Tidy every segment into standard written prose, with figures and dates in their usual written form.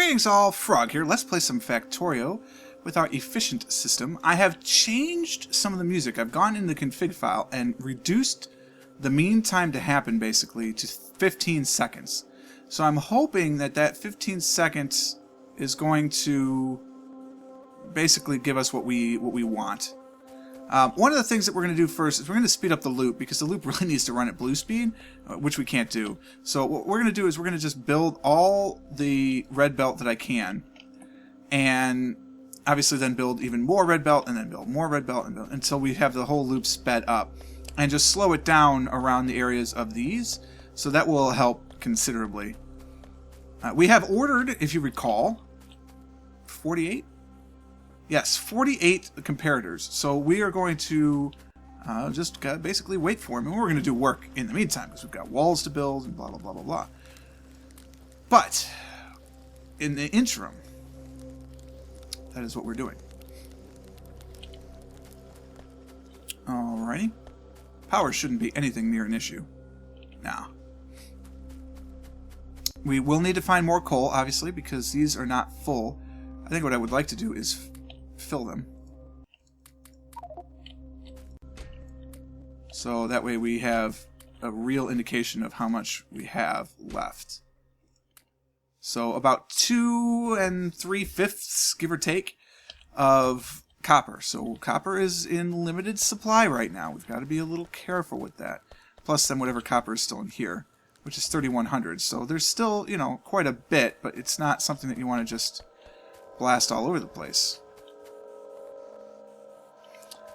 Greetings all, Frog here. Let's play some Factorio with our efficient system. I have changed some of the music. I've gone in the config file and reduced the mean time to happen basically to 15 seconds. So I'm hoping that that 15 seconds is going to basically give us what we want. One of the things that we're going to do first is we're going to speed up the loop because the loop really needs to run at blue speed, which we can't do. So what we're going to do is we're going to just build all the red belt that I can, and obviously then build even more red belt, and then build more red belt, and build, until we have the whole loop sped up, and just slow it down around the areas of these. So that will help considerably. We have ordered, if you recall, 48? Yes, 48 comparators. So we are going to just basically wait for them. And we're going to do work in the meantime because we've got walls to build and blah, blah, blah, blah, blah. But in the interim, that is what we're doing. Alrighty. Power shouldn't be anything near an issue. Now, we will need to find more coal, obviously, because these are not full. I think what I would like to do is fill them. So that way we have a real indication of how much we have left. So about 2 3/5, give or take, of copper. So copper is in limited supply right now. We've got to be a little careful with that. Plus then whatever copper is still in here, which is 3,100. So there's still, you know, quite a bit, but it's not something that you want to just blast all over the place.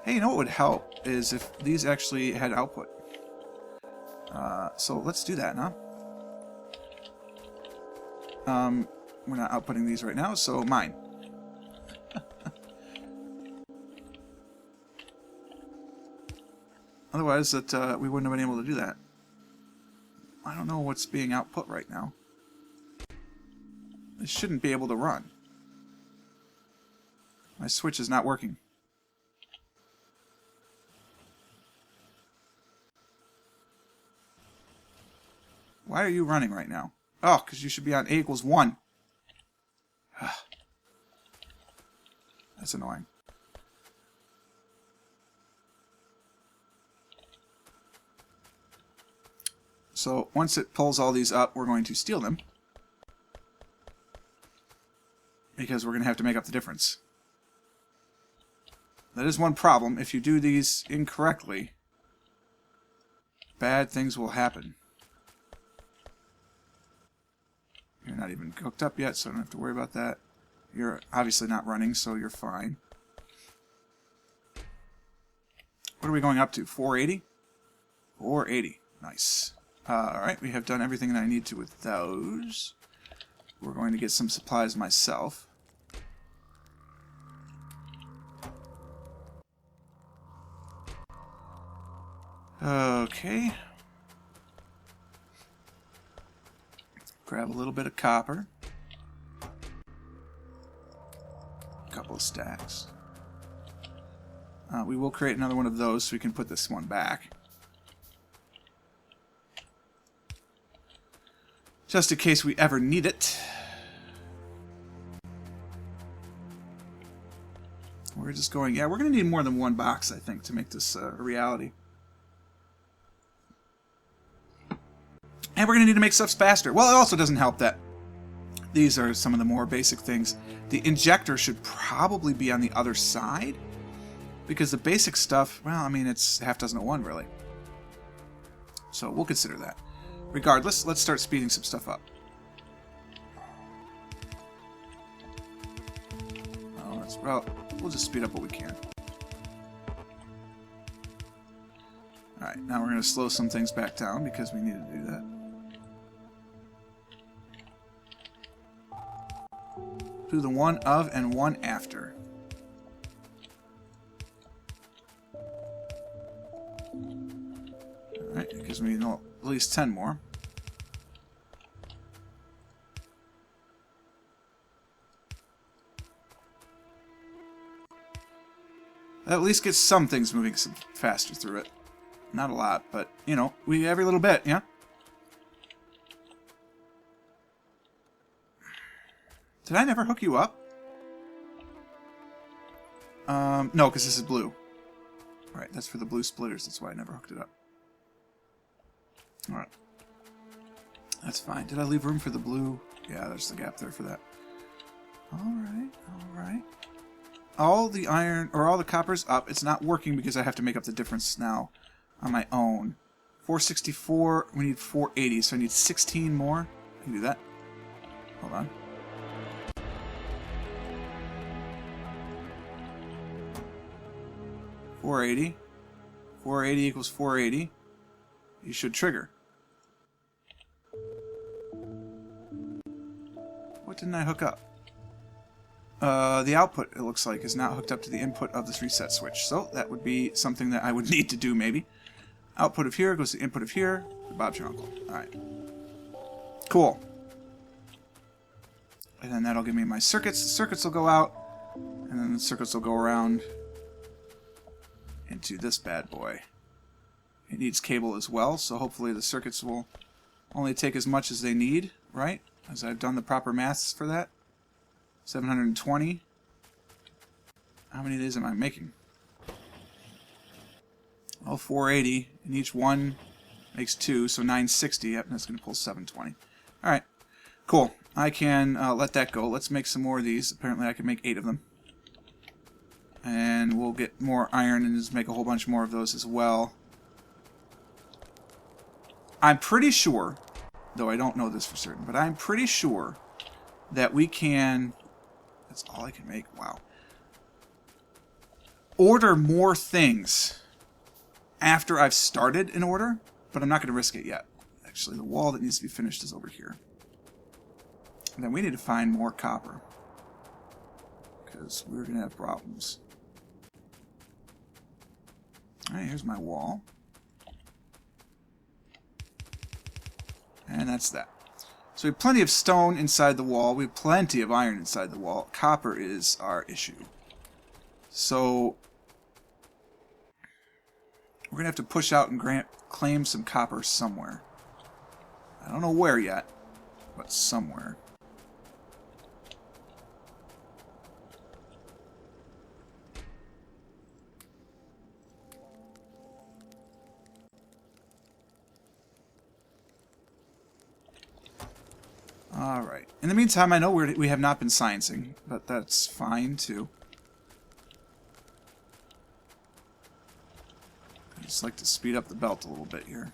Hey, you know what would help is if these actually had output. So let's do that now. We're not outputting these right now, so mine. Otherwise, that we wouldn't have been able to do that. I don't know what's being output right now. This shouldn't be able to run. My switch is not working. Why are you running right now? Oh, because you should be on A = 1. That's annoying. So once it pulls all these up, we're going to steal them. Because we're going to have to make up the difference. That is one problem. If you do these incorrectly, bad things will happen. You're not even cooked up yet, so I don't have to worry about that. You're obviously not running, so you're fine. What are we going up to? 480? 480. Nice. Alright, we have done everything that I need to with those. We're going to get some supplies myself. Okay. Grab a little bit of copper. A couple of stacks. We will create another one of those so we can put this one back. Just in case we ever need it. We're just going, yeah, we're going to need more than one box, I think, to make this a reality. And we're going to need to make stuff faster. Well, it also doesn't help that these are some of the more basic things. The injector should probably be on the other side. Because the basic stuff, well, I mean, it's half dozen of one, really. So we'll consider that. Regardless, let's start speeding some stuff up. Well, we'll just speed up what we can. Alright, now we're going to slow some things back down because we need to do that. Do the one of and one after. Alright, it gives me at least 10 more. That at least gets some things moving some faster through it. Not a lot, but, you know, every little bit, yeah? Did I never hook you up? No, because this is blue. Alright, that's for the blue splitters. That's why I never hooked it up. Alright. That's fine. Did I leave room for the blue? Yeah, there's the gap there for that. Alright, alright. All the iron, or all the copper's up. It's not working because I have to make up the difference now on my own. 464, we need 480, so I need 16 more. I can do that. Hold on. $480. 480 equals 480. You should trigger. What didn't I hook up? The output, it looks like, is not hooked up to the input of this reset switch. So that would be something that I would need to do, maybe. Output of here goes to input of here. Bob's your uncle. Alright. Cool. And then that'll give me my circuits. The circuits will go out. And then the circuits will go around into this bad boy. It needs cable as well, so hopefully the circuits will only take as much as they need, right? As I've done the proper maths for that. 720. How many of these am I making? Well, 480, and each one makes 2, so 960. Yep, that's going to pull 720. Alright, cool. I can let that go. Let's make some more of these. Apparently I can make 8 of them. And we'll get more iron and just make a whole bunch more of those as well. I'm pretty sure, though I don't know this for certain, but I'm pretty sure that we can... That's all I can make? Wow. Order more things after I've started an order, but I'm not going to risk it yet. Actually, the wall that needs to be finished is over here. And then we need to find more copper, because we're going to have problems. Alright, here's my wall. And that's that. So we have plenty of stone inside the wall. We have plenty of iron inside the wall. Copper is our issue. So we're going to have to push out and claim some copper somewhere. I don't know where yet, but somewhere. Alright. In the meantime, I know we have not been sciencing, but that's fine, too. I just like to speed up the belt a little bit here.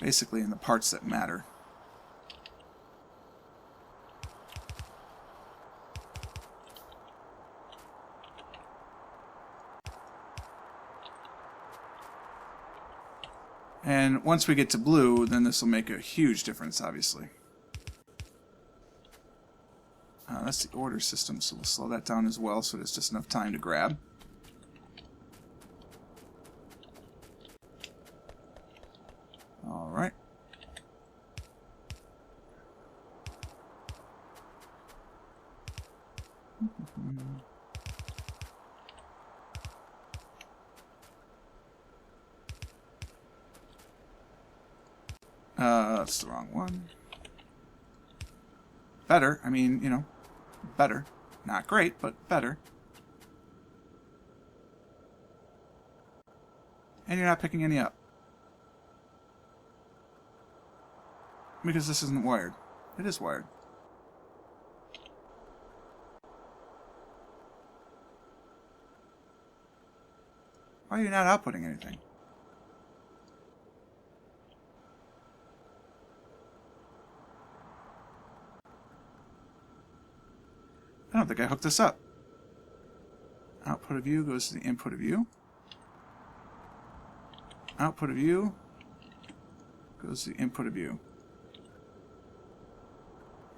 Basically in the parts that matter. And once we get to blue, then this will make a huge difference, obviously. That's the order system, so we'll slow that down as well, so there's just enough time to grab. Alright. That's the wrong one. Better. I mean, you know, better. Not great, but better. And you're not picking any up. Because this isn't wired. It is wired. Why are you not outputting anything? I don't think I hooked this up. Output of U goes to the input of U. Output of U goes to the input of U.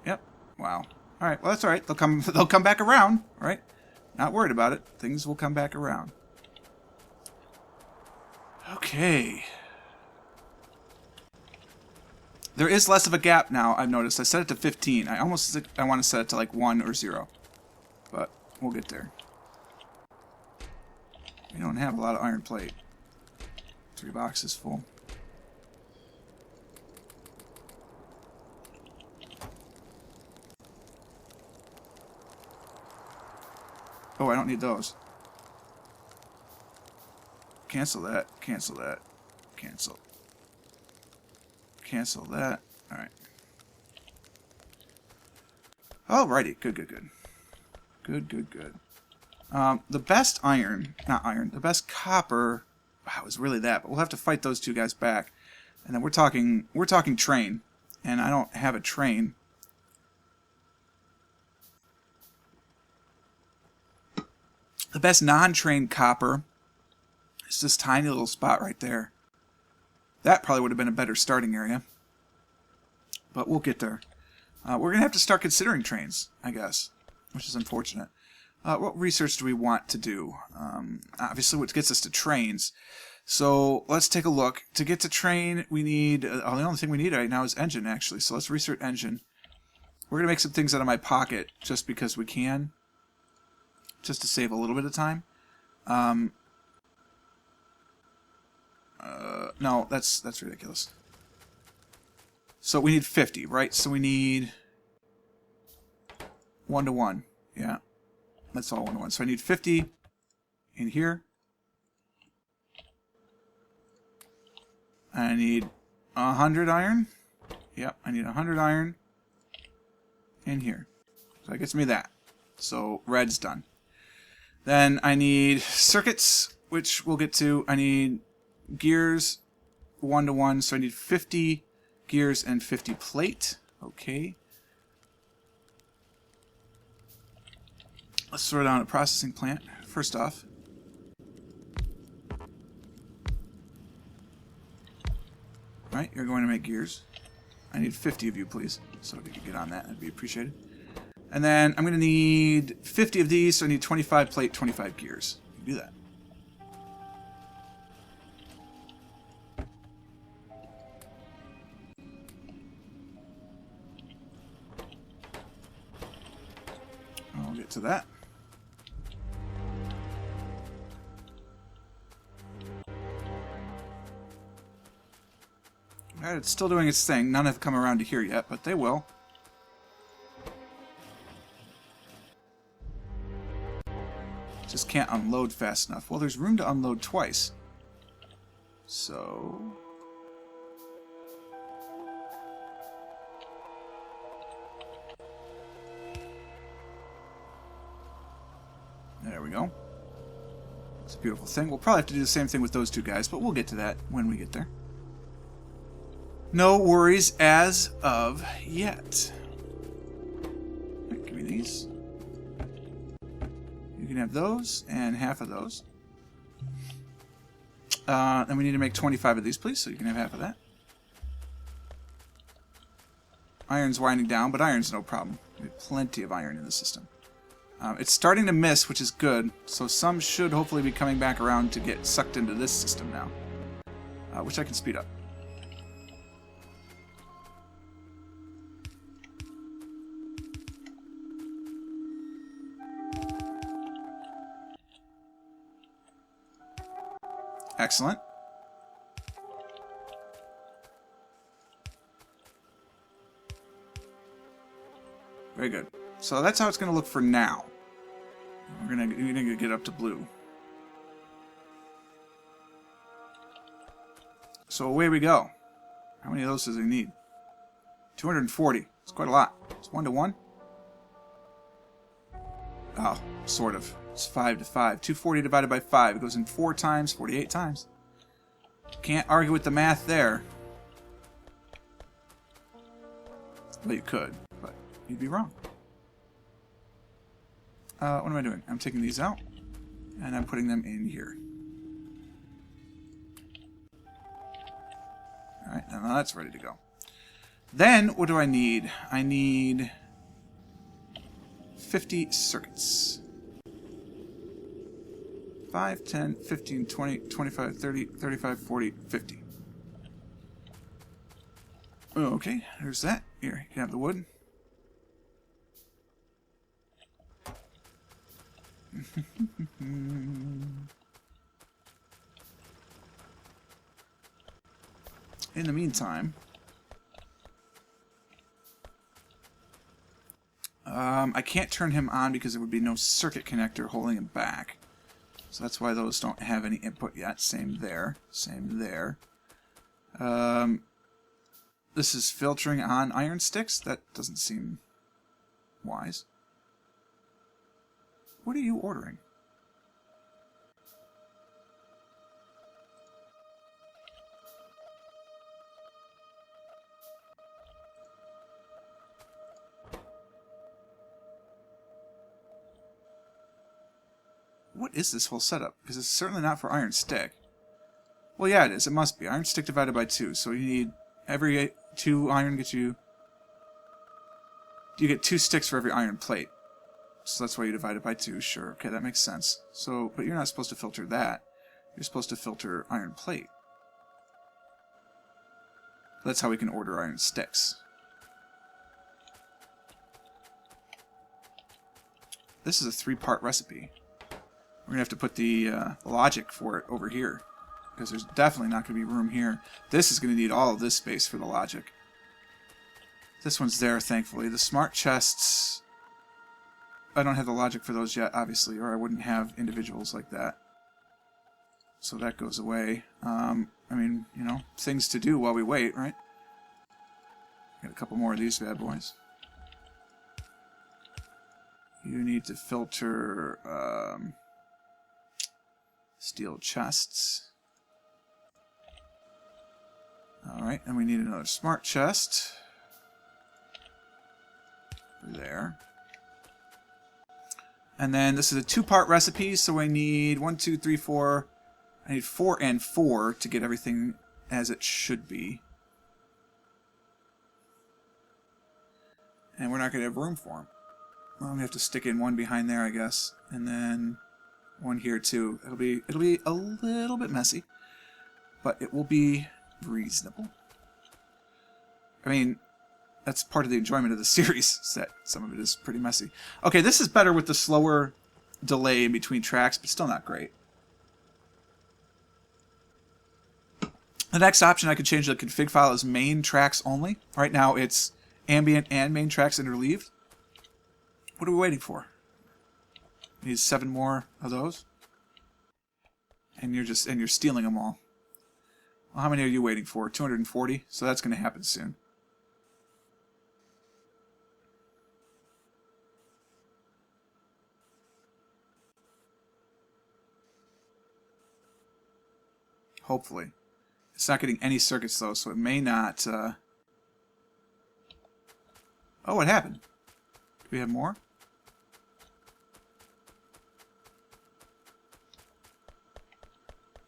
Yep. Wow. All right. Well, that's all right. They'll come back around. All right. Not worried about it. Things will come back around. Okay. There is less of a gap now, I've noticed. I set it to 15. I want to set it to like 1 or 0. But we'll get there. We don't have a lot of iron plate. 3 boxes full. Oh, I don't need those. Cancel that. Cancel that. Cancel. Cancel that. Alright. Alrighty. Good, good, good. Good, good, good. The best iron, not iron, the best copper, wow, it was really that, but we'll have to fight those two guys back. And then we're talking train, and I don't have a train. The best non-train copper is this tiny little spot right there. That probably would have been a better starting area. But we'll get there. We're going to have to start considering trains, I guess, which is unfortunate. What research do we want to do? Obviously, what gets us to trains. So let's take a look. To get to train, we need... the only thing we need right now is engine, actually. So let's research engine. We're going to make some things out of my pocket just because we can. Just to save a little bit of time. No, that's ridiculous. So we need 50, right? So we need 1 to 1. Yeah. That's all 1 to 1. So I need 50 in here. I need 100 iron. Yep, I need 100 iron in here. So that gets me that. So red's done. Then I need circuits, which we'll get to. I need gears 1 to 1. So I need 50 gears and 50 plate. Okay. Let's throw down a processing plant. First off. Right, you're going to make gears. I need 50 of you, please. So if you could get on that, that'd be appreciated. And then I'm going to need 50 of these, so I need 25 plate, 25 gears. You can do that. I'll get to that. Alright, it's still doing its thing. None have come around to here yet, but they will. Just can't unload fast enough. Well, there's room to unload twice. So... there we go. It's a beautiful thing. We'll probably have to do the same thing with those two guys, but we'll get to that when we get there. No worries as of yet. Right, give me these. You can have those and half of those. Then we need to make 25 of these, please, so you can have half of that. Iron's winding down, but iron's no problem. We have plenty of iron in the system. It's starting to miss, which is good, so some should hopefully be coming back around to get sucked into this system now, which I can speed up. Excellent. Very good. So that's how it's going to look for now. We're going to get up to blue. So away we go. How many of those does he need? 240. It's quite a lot. It's 1 to 1. Oh, sort of. It's 5 to 5. 240 divided by 5. It goes in 4 times, 48 times. Can't argue with the math there. Well, you could, but you'd be wrong. What am I doing? I'm taking these out, and I'm putting them in here. Alright, now that's ready to go. Then, what do I need? I need 50 circuits. 5, 10, 15, 20, 25, 30, 35, 40, 50. Okay, there's that. Here, you can have the wood. In the meantime, I can't turn him on because there would be no circuit connector holding him back. So that's why those don't have any input yet. Same there. Same there. This is filtering on iron sticks? That doesn't seem wise. What are you ordering? What is this whole setup? Because it's certainly not for iron stick. Well, yeah, it is. It must be. Iron stick divided by 2. So you need every 2 iron gets you... You get 2 sticks for every iron plate. So that's why you divide it by 2. Sure. Okay, that makes sense. So, but you're not supposed to filter that. You're supposed to filter iron plate. That's how we can order iron sticks. This is a 3-part recipe. We're going to have to put the logic for it over here, because there's definitely not going to be room here. This is going to need all of this space for the logic. This one's there, thankfully. The smart chests, I don't have the logic for those yet, obviously, or I wouldn't have individuals like that. So that goes away. I mean, you know, things to do while we wait, right? Got a couple more of these bad boys. You need to filter... steel chests. Alright, and we need another smart chest. There. And then this is a 2-part recipe, so I need 1, 2, 3, 4. I need 4 and 4 to get everything as it should be. And we're not going to have room for them. Well, I'm going to have to stick in one behind there, I guess. And then... one here too. It'll be a little bit messy, but it will be reasonable. I mean, that's part of the enjoyment of the series, that some of it is pretty messy. Okay, this is better with the slower delay in between tracks, but still not great. The next option I could change the config file is main tracks only. Right now it's ambient and main tracks interleaved. What are we waiting for? Need 7 more of those, and you're stealing them all. Well, how many are you waiting for? 240. So that's going to happen soon. Hopefully, it's not getting any circuits though, so it may not. Oh, what happened? Do we have more?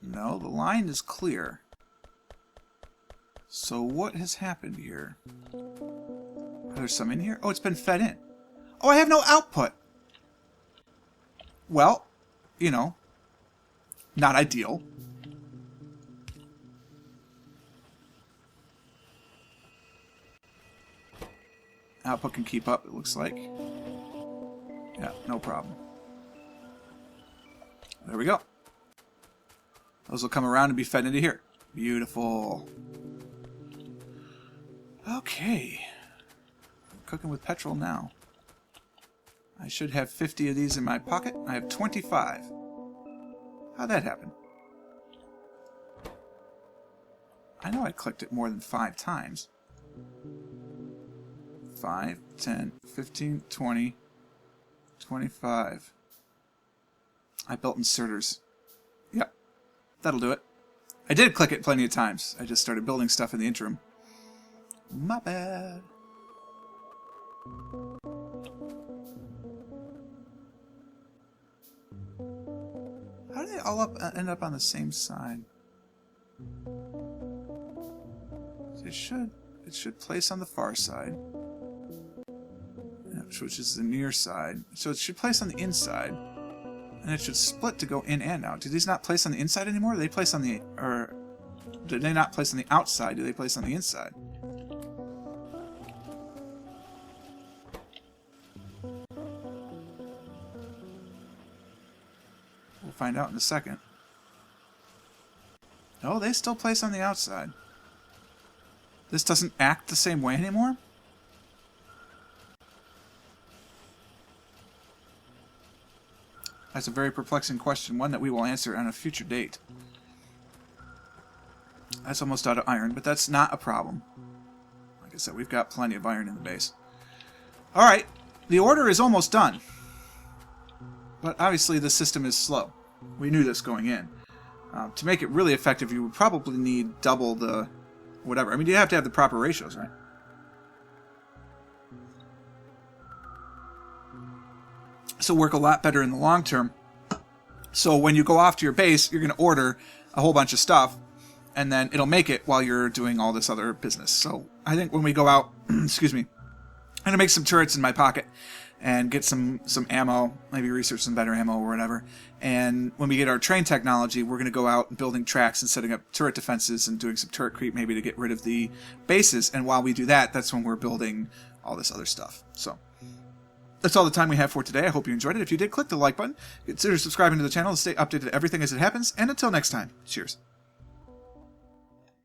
No, the line is clear. So what has happened here? There's some in here? Oh, it's been fed in. Oh, I have no output! Well, you know, not ideal. Output can keep up, it looks like. Yeah, no problem. There we go. Those will come around and be fed into here. Beautiful. Okay. I'm cooking with petrol now. I should have 50 of these in my pocket. I have 25. How'd that happen? I know I clicked it more than 5 times. 5, 10, 15, 20, 25. I built inserters. Yep. That'll do it. I did click it plenty of times. I just started building stuff in the interim. My bad. How do they all end up on the same side? It should place on the far side, which is the near side. So it should place on the inside, and it should split to go in and out. Do these not place on the inside anymore? Do they place on the, or do they not place on the outside? Do they place on the inside? We'll find out in a second. Oh, they still place on the outside. This doesn't act the same way anymore? That's a very perplexing question, one that we will answer on a future date. That's almost out of iron, but that's not a problem. Like I said, we've got plenty of iron in the base. Alright, the order is almost done. But obviously the system is slow. We knew this going in. To make it really effective, you would probably need double the whatever. I mean, you have to have the proper ratios, right? So work a lot better in the long term. So when you go off to your base, you're going to order a whole bunch of stuff, and then it'll make it while you're doing all this other business. So I think when we go out, excuse me, I'm going to make some turrets in my pocket and get some ammo, maybe research some better ammo or whatever. And when we get our train technology, we're going to go out building tracks and setting up turret defenses and doing some turret creep maybe to get rid of the bases. And while we do that, that's when we're building all this other stuff. So that's all the time we have for today. I hope you enjoyed it. If you did, click the like button. Consider subscribing to the channel to stay updated to everything as it happens. And until next time, cheers.